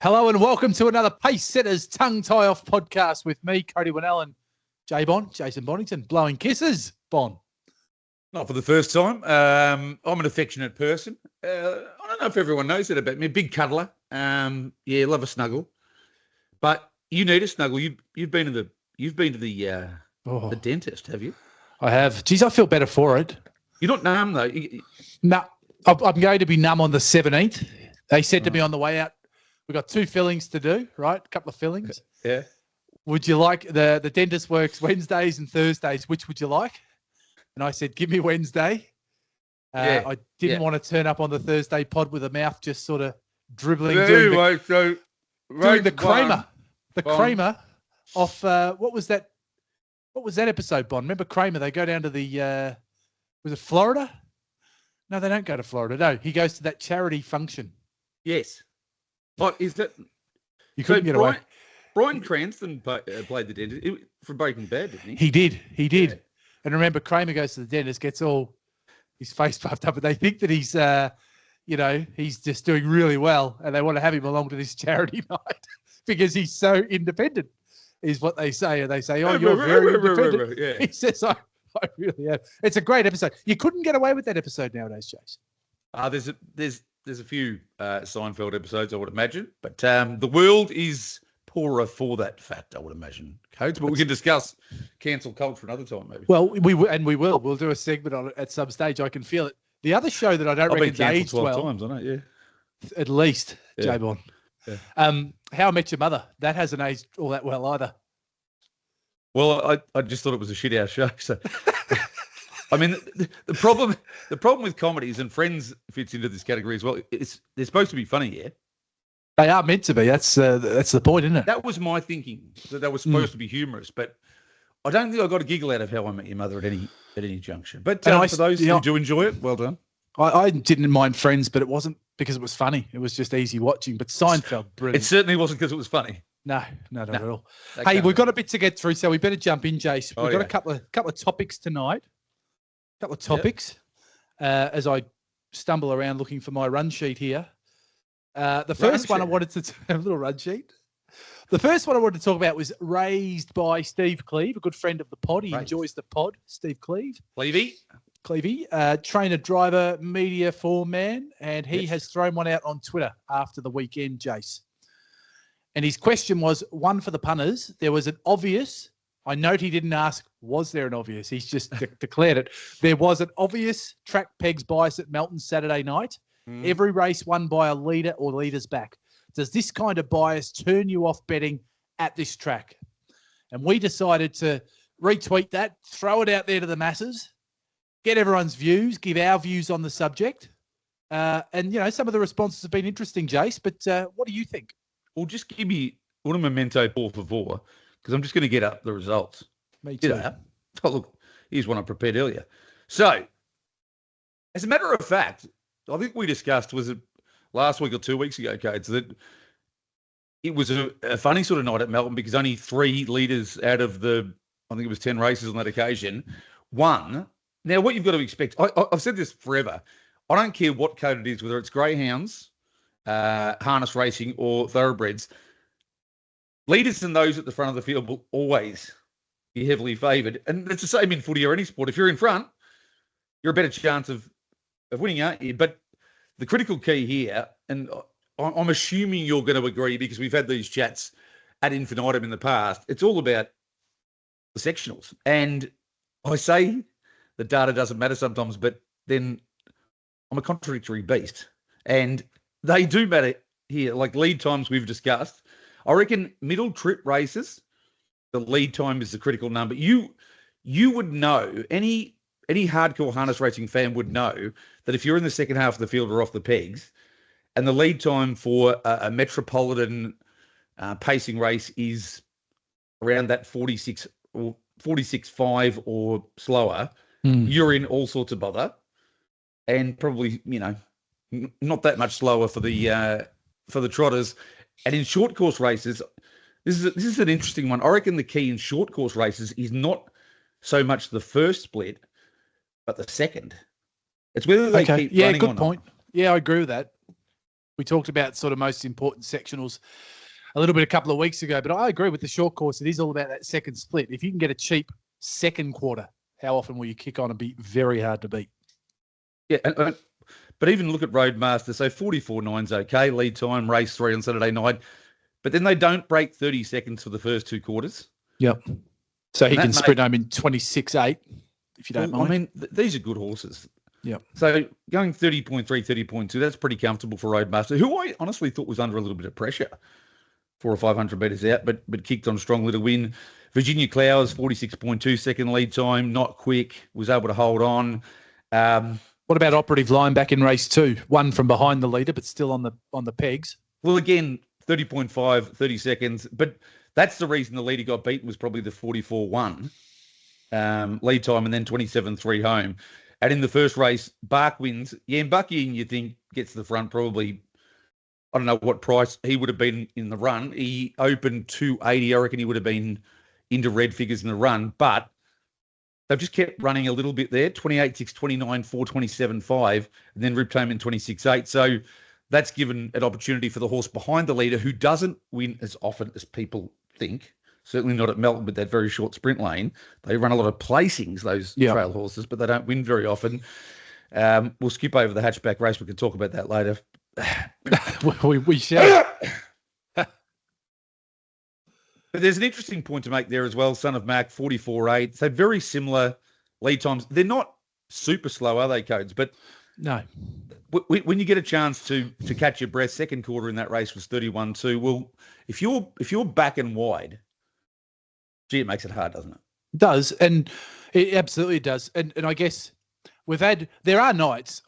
Hello and welcome to another Pace Setters Tongue Tie Off podcast with me, Cody Winnell, and Jason Bonington, blowing kisses. Bon. Not for the first time. I'm an affectionate person. I don't know if everyone knows that about me. Big cuddler. Love a snuggle. But you need a snuggle. You've been to the dentist, have you? I have. Geez, I feel better for it. You're not numb though. No, I'm going to be numb on the 17th. They said to me on the way out, we've got 2 fillings to do, right? A couple of fillings. Yeah. Would you like the dentist works Wednesdays and Thursdays? Which would you like? And I said, give me Wednesday. I didn't want to turn up on the Thursday pod with a mouth just sort of dribbling. Doing the Kramer. Kramer off, what was that episode, Bon? Remember Kramer? They go down to the, was it Florida? No, they don't go to Florida. No, he goes to that charity function. Yes. What is that? You couldn't get away. Bryan Cranston played the dentist for Breaking Bad, didn't he? He did. Yeah. And remember, Kramer goes to the dentist, gets all his face puffed up, and they think that he's, he's just doing really well, and they want to have him along to this charity night because he's so independent, is what they say. And they say, "Oh, you're very independent." Yeah. He says, "I really am." It's a great episode. You couldn't get away with that episode nowadays, Chase. There's a few Seinfeld episodes, I would imagine, but the world is poorer for that fact, I would imagine, Codes. But we can discuss cancel culture another time, maybe. Well, we will. We'll do a segment on it at some stage. I can feel it. The other show that I don't reckon aged 12 times, I know, yeah. At least, yeah. J-Bon. Yeah. How I Met Your Mother. That hasn't aged all that well either. Well, I just thought it was a shit house show. So, I mean, the problem with comedies, and Friends fits into this category as well. They're supposed to be funny, yeah. They are meant to be. That's the point, isn't it? That was my thinking, that they were supposed to be humorous, but I don't think I got a giggle out of How I Met Your Mother at any junction. But for those who do enjoy it, well done. I didn't mind Friends, but it wasn't because it was funny. It was just easy watching. But Seinfeld, brilliant. It certainly wasn't because it was funny. No, not at all. Hey, we've got a bit to get through, so we better jump in, Jace. We've got a couple of topics tonight. As I stumble around looking for my run sheet here. The first one I wanted to have a little run sheet. The first one I wanted to talk about was raised by Steve Cleve, a good friend of the pod. He enjoys the pod, Steve Cleve. Clevey, trainer, driver, media foreman, and he has thrown one out on Twitter after the weekend, Jace. And his question was one for the punters. There was an obvious. I note he didn't ask, was there an obvious? He's just declared it. There was an obvious track pegs bias at Melton Saturday night. Every race won by a leader or leaders back. Does this kind of bias turn you off betting at this track? And we decided to retweet that, throw it out there to the masses, get everyone's views, give our views on the subject. And, some of the responses have been interesting, Jace, but what do you think? Well, just give me un momento, por favor, because I'm just going to get up the results. Me too. Oh, look, here's one I prepared earlier. So, as a matter of fact, I think we discussed, was it last week or 2 weeks ago, Codes, that it was a funny sort of night at Melbourne because only 3 leaders out of I think it was 10 races on that occasion, won. Now, what you've got to expect, I've said this forever, I don't care what code it is, whether it's greyhounds, harness racing or thoroughbreds, leaders and those at the front of the field will always be heavily favoured. And it's the same in footy or any sport. If you're in front, you're a better chance of winning, aren't you? But the critical key here, and I'm assuming you're going to agree because we've had these chats ad infinitum in the past, it's all about the sectionals. And I say the data doesn't matter sometimes, but then I'm a contradictory beast. And they do matter here, like lead times we've discussed. I reckon middle trip races, the lead time is the critical number. You would know, any hardcore harness racing fan would know that if you're in the second half of the field or off the pegs, and the lead time for a metropolitan pacing race is around that 46 or 46.5 or slower, you're in all sorts of bother, and probably not that much slower for the trotters. And in short course races, this is an interesting one. I reckon the key in short course races is not so much the first split, but the second. It's whether they keep running good or point. not. Yeah, I agree with that. We talked about sort of most important sectionals a little bit a couple of weeks ago, but I agree with the short course. It is all about that second split. If you can get a cheap second quarter, how often will you kick on and be very hard to beat? Yeah, but even look at Roadmaster. So 44.9's okay, lead time, race 3 on Saturday night. But then they don't break 30 seconds for the first 2 quarters. Yep. So he can sprint home in 26.8, if you don't mind. I mean, these are good horses. Yep. So going 30.3, 30.2, that's pretty comfortable for Roadmaster, who I honestly thought was under a little bit of pressure. 400 or 500 metres out, but kicked on strongly to win. Virginia Clowers, 46.2 second lead time, not quick, was able to hold on. What about Operative Line back in race 2? One from behind the leader, but still on the pegs. Well, again, 30.5, 30 seconds, but that's the reason the leader got beaten was probably the 44.1 lead time and then 27.3 home. And in the first race, Bark wins. Yeah, and Bucky, you think, gets to the front probably. I don't know what price he would have been in the run. He opened 280. I reckon he would have been into red figures in the run, but they've just kept running a little bit there. 28.6, 29, 4, 27.5, and then ripped home in 26.8. So that's given an opportunity for the horse behind the leader, who doesn't win as often as people think. Certainly not at Melton with that very short sprint lane. They run a lot of placings, those trail horses, but they don't win very often. We'll skip over the hatchback race. We can talk about that later. we shall. But there's an interesting point to make there as well. Son of Mac, 44.8. So very similar lead times. They're not super slow, are they, Codes? But no. When you get a chance to catch your breath, second quarter in that race was 31.2. Well, if you're back and wide, gee, it makes it hard, doesn't it? It does, and it absolutely does. And I guess there are nights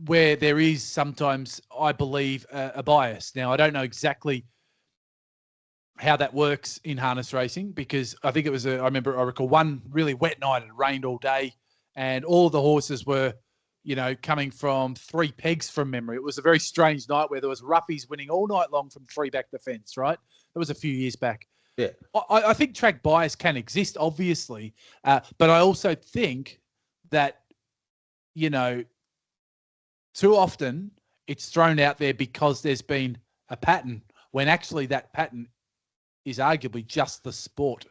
where there is sometimes, I believe, a bias. Now, I don't know exactly how that works in harness racing, because I think it was I recall one really wet night. It rained all day, and all the horses were, coming from 3 pegs from memory. It was a very strange night where there was roughies winning all night long from 3 back the fence, right? That was a few years back. Yeah. I think track bias can exist, obviously, but I also think that, too often it's thrown out there because there's been a pattern, when actually that pattern is arguably just the sport.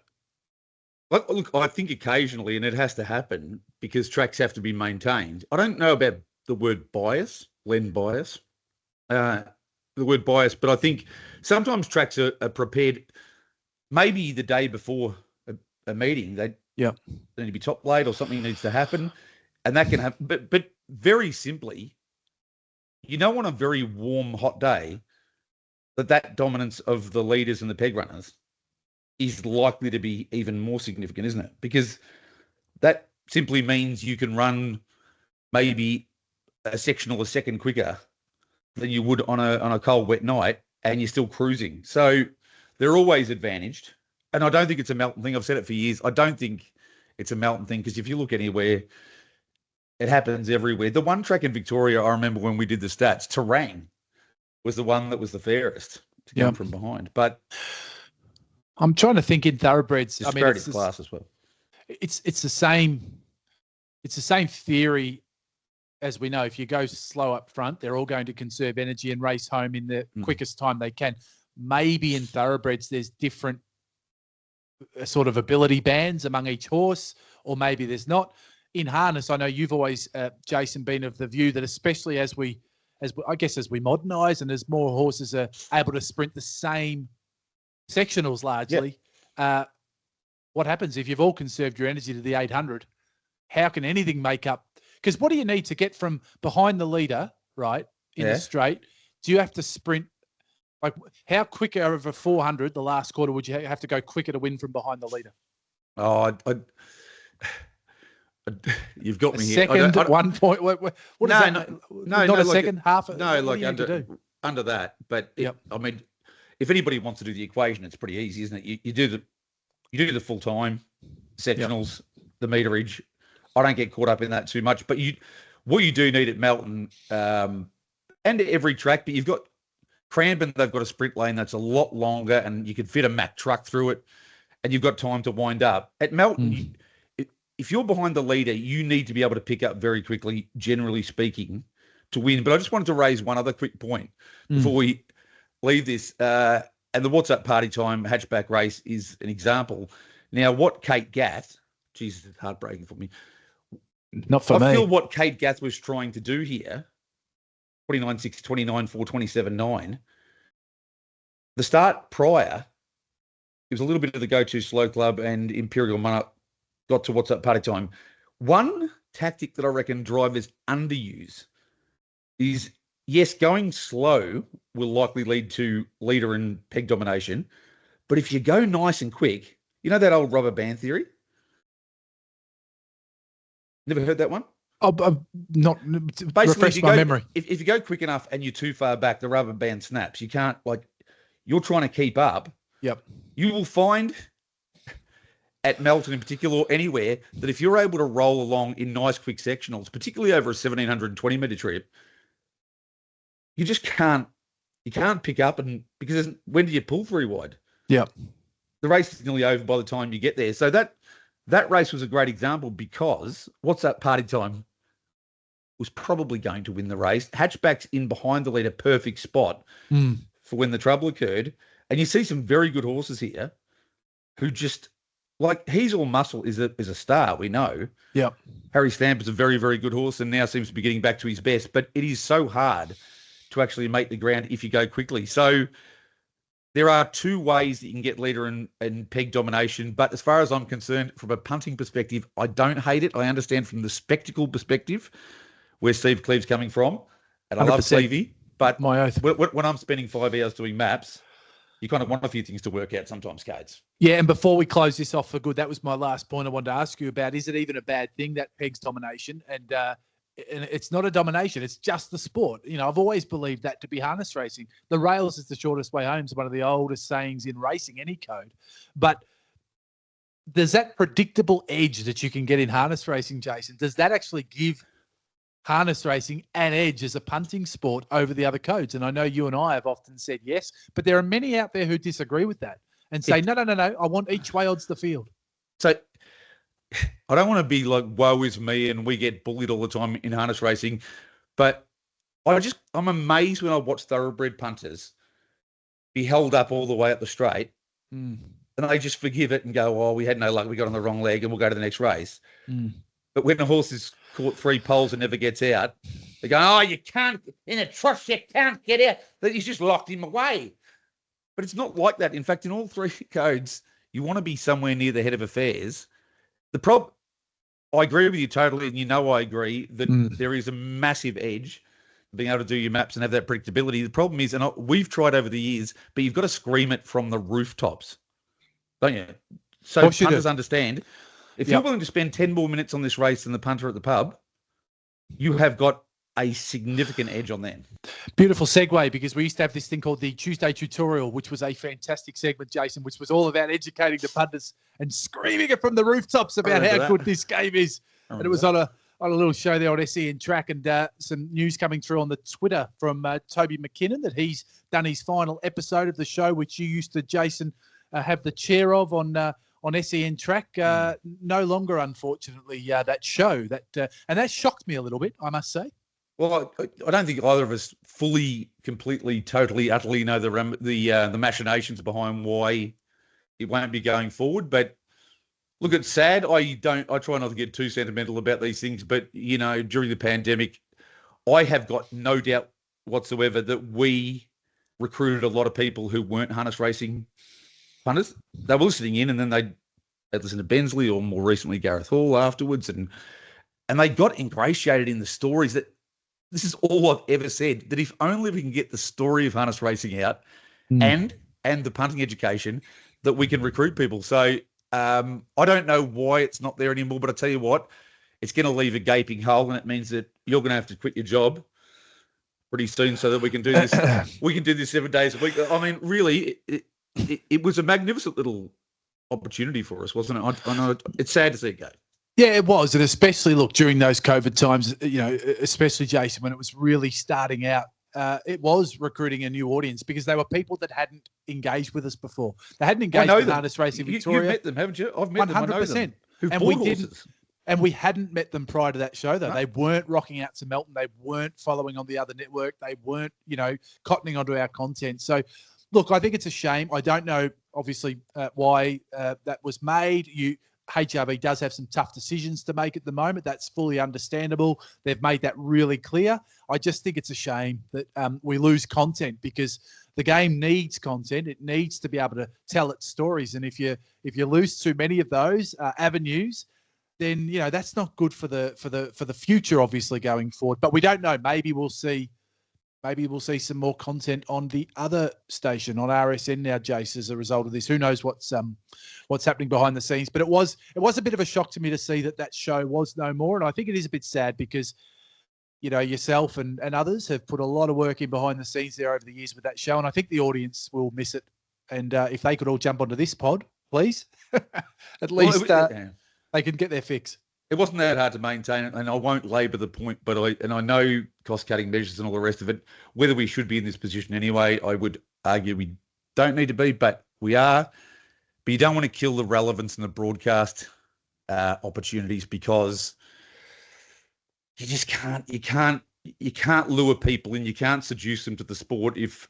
Look, I think occasionally, and it has to happen because tracks have to be maintained. I don't know about the word bias, Len bias, the word bias, but I think sometimes tracks are prepared maybe the day before a meeting. They need to be top laid or something needs to happen, and that can happen. But very simply, on a very warm, hot day, that dominance of the leaders and the peg runners is likely to be even more significant, isn't it? Because that simply means you can run maybe a sectional a second quicker than you would on a cold, wet night, and you're still cruising. So they're always advantaged. And I don't think it's a Melton thing. I've said it for years. I don't think it's a Melton thing, because if you look anywhere, it happens everywhere. The one track in Victoria, I remember when we did the stats, Terang was the one that was the fairest to come from behind. But I'm trying to think in thoroughbreds. Disparity of class as well. It's the same. It's the same theory as we know. If you go slow up front, they're all going to conserve energy and race home in the quickest time they can. Maybe in thoroughbreds, there's different sort of ability bands among each horse, or maybe there's not. In harness, I know you've always, Jason, been of the view that especially as we modernise and as more horses are able to sprint the same sectionals largely, what happens if you've all conserved your energy to the 800? How can anything make up? Because what do you need to get from behind the leader, right, in the straight? Do you have to sprint? Like, how quicker over 400 the last quarter would you have to go quicker to win from behind the leader? Oh, you've got me here. Second, 1 point. What is that? No, not a like second, half. No, like under that. But I mean, if anybody wants to do the equation, it's pretty easy, isn't it? You do the full time sectionals, the meterage. I don't get caught up in that too much. But what you do need at Melton and every track, but you've got Cranbourne. They've got a sprint lane that's a lot longer, and you can fit a Mack truck through it, and you've got time to wind up. At Melton, if you're behind the leader, you need to be able to pick up very quickly, generally speaking, to win. But I just wanted to raise one other quick point before we leave this. And the What's Up Party Time hatchback race is an example. Now, what Kate Gath, Jesus, it's heartbreaking for me. Not for me. I feel what Kate Gath was trying to do here, 29.6, 29.4, 27.9, the start prior, it was a little bit of the Go-To Slow Club and Imperial Monarch got to What's Up Party Time. One tactic that I reckon drivers underuse is, yes, going slow will likely lead to leader and peg domination. But if you go nice and quick, you know that old rubber band theory? Never heard that one? I'm not. Basically, refresh my memory. If you go quick enough and you're too far back, the rubber band snaps. You can't, you're trying to keep up. Yep. You will find at Melton in particular, or anywhere, that if you're able to roll along in nice quick sectionals, particularly over a 1,720 metre trip, you just can't pick up, and because when do you pull 3 wide? Yep. The race is nearly over by the time you get there. So that race was a great example because What's Up Party Time was probably going to win the race. Hatchback's in behind the leader, perfect spot for when the trouble occurred. And you see some very good horses here who just, He's All Muscle is a star, we know. Yep. Harry Stamp is a very, very good horse and now seems to be getting back to his best. But it is so hard to actually make the ground if you go quickly. So there are 2 ways that you can get leader and peg domination. But as far as I'm concerned, from a punting perspective, I don't hate it. I understand from the spectacle perspective where Steve Cleve's coming from. And I love Clevey. But my oath. When I'm spending 5 hours doing maps, you kind of want a few things to work out sometimes, Cades. Yeah, and before we close this off for good, that was my last point I wanted to ask you about. Is it even a bad thing, that pegs domination? And it's not a domination. It's just the sport. I've always believed that to be harness racing. The rails is the shortest way home is one of the oldest sayings in racing, any code. But there's that predictable edge that you can get in harness racing, Jason. Does that actually give harness racing an edge as a punting sport over the other codes? And I know you and I have often said yes, but there are many out there who disagree with that and say, no, I want each way odds the field. So I don't want to be like, woe is me and we get bullied all the time in harness racing, but I'm amazed when I watch thoroughbred punters be held up all the way up the straight and they just forgive it and go, oh, we had no luck, we got on the wrong leg and we'll go to the next race. But when a horse is caught 3 poles and never gets out, they go, oh, you can't, in a trust, you can't get out. That he's just locked him away. But it's not like that. In fact, in all 3 codes, you want to be somewhere near the head of affairs. I agree with you totally, and I agree that there is a massive edge being able to do your maps and have that predictability. The problem is, and we've tried over the years, but you've got to scream it from the rooftops, don't you? So punters understand. If you're willing to spend 10 more minutes on this race than the punter at the pub, you have got a significant edge on them. Beautiful segue, because we used to have this thing called the Tuesday Tutorial, which was a fantastic segment, Jason, which was all about educating the punters and screaming it from the rooftops about how good this game is. And it was on a little show there on SEN Track, and some news coming through on the Twitter from Toby McKinnon that he's done his final episode of the show, which you used to, Jason, have the chair of on SEN Track. No longer, unfortunately, that show. And that shocked me a little bit, I must say. Well, I don't think either of us fully, completely, totally, utterly know the machinations behind why it won't be going forward. But look, it's sad. I try not to get too sentimental about these things. But during the pandemic, I have got no doubt whatsoever that we recruited a lot of people who weren't harness racing punters. They were listening in, and then they'd listen to Bensley or more recently Gareth Hall afterwards, and they got ingratiated in the stories that. This is all I've ever said, that if only we can get the story of harness racing out and the punting education, that we can recruit people. So I don't know why it's not there anymore, but I tell you what, it's going to leave a gaping hole, and it means that you're going to have to quit your job pretty soon so that we can do this. We can do this 7 days a week. I mean, really, it was a magnificent little opportunity for us, wasn't it? I know it's sad to see it go. Yeah, it was. And especially, look, during those COVID times, especially, Jason, when it was really starting out, it was recruiting a new audience because they were people that hadn't engaged with us before. They hadn't engaged with harness racing Victoria. You've met them, haven't you? I've met 100%. Them. I know them. Who've bought horses. And we hadn't met them prior to that show, though. No. They weren't rocking out to Melton. They weren't following on the other network. They weren't, cottoning onto our content. So, look, I think it's a shame. I don't know, obviously, why that was made. HRV does have some tough decisions to make at the moment. That's fully understandable. They've made that really clear. I just think it's a shame that we lose content, because the game needs content. It needs to be able to tell its stories. And if you lose too many of those avenues, then that's not good for the future, obviously, going forward. But we don't know. Maybe we'll see some more content on the other station, on RSN now, Jace, as a result of this. Who knows what's happening behind the scenes? But it was a bit of a shock to me to see that show was no more, and I think it is a bit sad, because yourself and others have put a lot of work in behind the scenes there over the years with that show, and I think the audience will miss it. And if they could all jump onto this pod, please, at least they can get their fix. It wasn't that hard to maintain it, and I won't labour the point, but I know cost-cutting measures and all the rest of it. Whether we should be in this position anyway, I would argue we don't need to be, but we are. But you don't want to kill the relevance and the broadcast opportunities, because you just can't. You can't lure people in. You can't seduce them to the sport if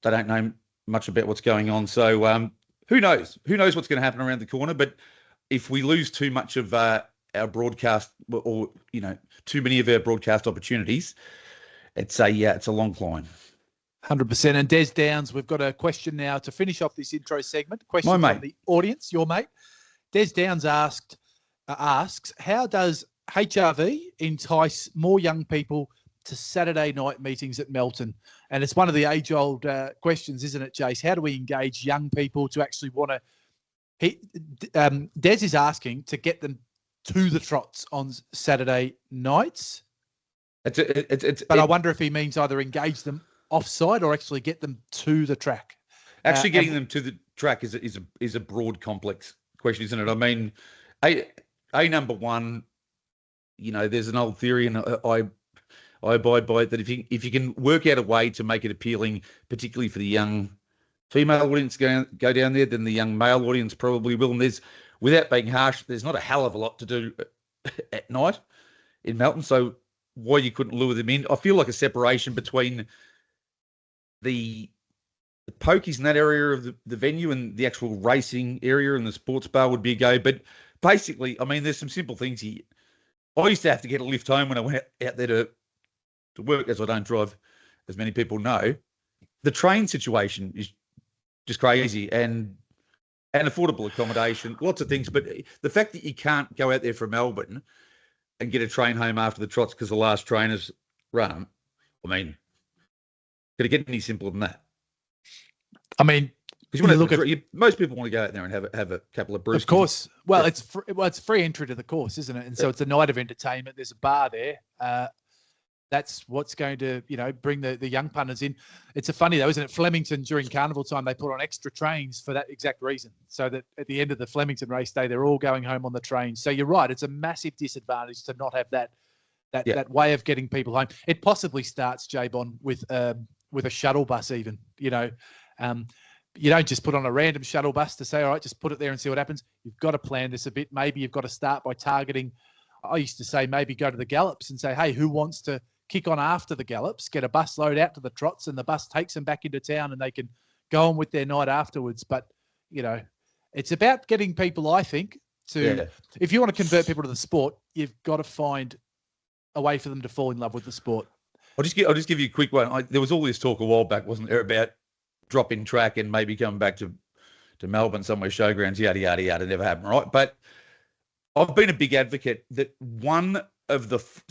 they don't know much about what's going on. So who knows? Who knows what's going to happen around the corner? But if we lose too much of our broadcast, or too many of our broadcast opportunities, it's a long climb. 100%. And Des Downs, we've got a question now to finish off this intro segment. Question from the audience, your mate. Des Downs asks, how does HRV entice more young people to Saturday night meetings at Melton? And it's one of the age-old questions, isn't it, Jace? How do we engage young people to actually want to? Des is asking to get them to the trots on Saturday nights. But I wonder if he means either engage them offside or actually get them to the track. Actually, getting them to the track is a broad, complex question, isn't it? I mean, a number one, there's an old theory, and I abide by it, that if you can work out a way to make it appealing, particularly for the young female audience go down there, then the young male audience probably will. And without being harsh, there's not a hell of a lot to do at night in Melton. So why you couldn't lure them in? I feel like a separation between the pokies in that area of the venue and the actual racing area and the sports bar would be a go. But basically, I mean, there's some simple things here. I used to have to get a lift home when I went out there to work, as I don't drive, as many people know. The train situation is just crazy, and affordable accommodation, lots of things. But the fact that you can't go out there from Melbourne and get a train home after the trots because the last train is run, I mean, could it get any simpler than that? I mean, most people want to go out there and have a couple of brews. Of course. Well, it's free entry to the course, isn't it? And so it's a night of entertainment. There's a bar there. That's what's going to, bring the young punters in. It's funny though, isn't it? Flemington, during carnival time, they put on extra trains for that exact reason, so that at the end of the Flemington race day, they're all going home on the train. So you're right. It's a massive disadvantage to not have that way of getting people home. It possibly starts, J-Bon, with a shuttle bus even, you don't just put on a random shuttle bus to say, all right, just put it there and see what happens. You've got to plan this a bit. Maybe you've got to start by targeting. I used to say, maybe go to the Gallops and say, hey, who wants to kick on after the Gallops, get a bus load out to the trots, and the bus takes them back into town and they can go on with their night afterwards. But, it's about getting people, I think, if you want to convert people to the sport, you've got to find a way for them to fall in love with the sport. I'll just give you a quick one. There was all this talk a while back, wasn't there, about dropping track and maybe coming back to Melbourne somewhere, showgrounds, yada, yada, yada, never happened, right? But I've been a big advocate that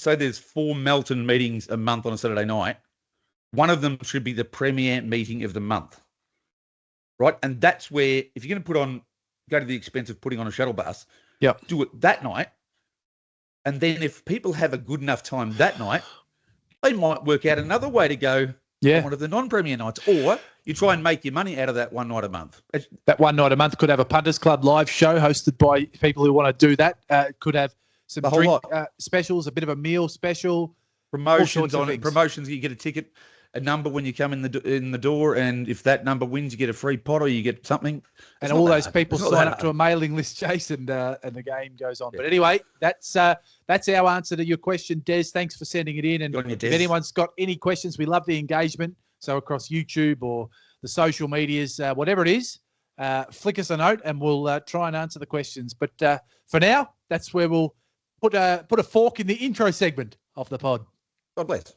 there's 4 Melton meetings a month on a Saturday night. One of them should be the premier meeting of the month, right? And that's where, if you're going to go to the expense of putting on a shuttle bus, do it that night. And then if people have a good enough time that night, they might work out another way to go on one of the non-premier nights, or you try and make your money out of that one night a month. That one night a month could have a Punters Club live show hosted by people who want to do that. Could have some drink specials, a bit of a meal special. Promotions on it. Promotions, you get a ticket. a number when you come in the door, and if that number wins, you get a free pot or you get something. And all those people sign up to a mailing list, Chase, and the game goes on. Yeah. But anyway, that's our answer to your question, Des. Thanks for sending it in. And if anyone's got any questions, we love the engagement. So across YouTube or the social medias, whatever it is, flick us a note and we'll try and answer the questions. But for now, that's where we'll put a fork in the intro segment of the pod. God bless.